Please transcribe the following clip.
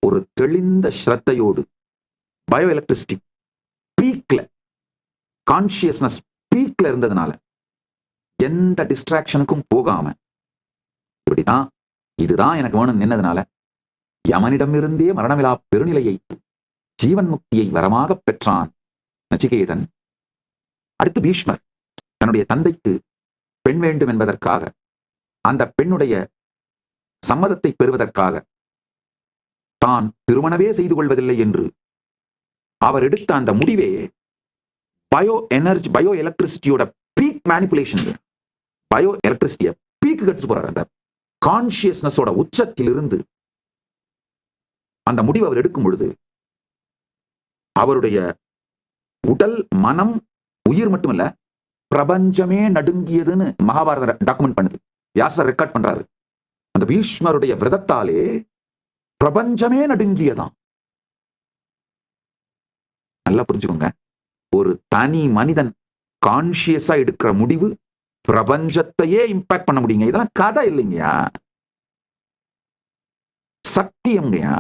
ஒரு தெளிந்த ஸ்ரத்தையோடு bio electricity பீக்ல, consciousness பீக்ல இருந்ததுனால எந்த டிஸ்ட்ராக்ஷனுக்கும் போகாம இப்படிதான் இதுதான் எனக்கு வேணும் நின்னதுனால யமனிடமிருந்தே மரணமிலா பெருநிலையை, ஜீவன் முக்தியை வரமாக பெற்றான் நச்சிகேதன். அடுத்து பீஷ்மர் தன்னுடைய தந்தைக்கு பெண் வேண்டும் என்பதற்காக, அந்த பெண்ணுடைய சம்மதத்தை பெறுவதற்காக தான் திருமணமே செய்து கொள்வதில்லை என்று அவர் எடுத்த அந்த முடிவே பயோ எனர்ஜி, பயோ எலக்ட்ரிசிட்டியோட பீக் மேனிபுலேஷன், பயோ எலக்ட்ரிசிட்டியை பீக்கு எடுத்துட்டு போறாரு. அந்த கான்சியஸ்னஸோட உச்சத்தில் இருந்து அந்த முடிவு அவர் எடுக்கும் பொழுது அவருடைய உடல், மனம், உயிர் மட்டுமல்ல, பிரபஞ்சமே நடுங்கியதுன்னு மகாபாரத டாக்குமெண்ட் பண்ணுது, வியாசர் ரெக்கார்ட் பண்றாரு. அந்த பீஷ்மருடைய விரதத்தாலே பிரபஞ்சமே நடுங்கியதான். நல்லா புரிஞ்சுக்கோங்க, ஒரு தனி மனிதன் கான்சியஸா எடுக்கிற முடிவு பிரபஞ்சத்தையே இம்பாக்ட் பண்ண முடியுங்க. இதெல்லாம் கதை இல்லைங்கயா, சத்தியம்ங்கயா.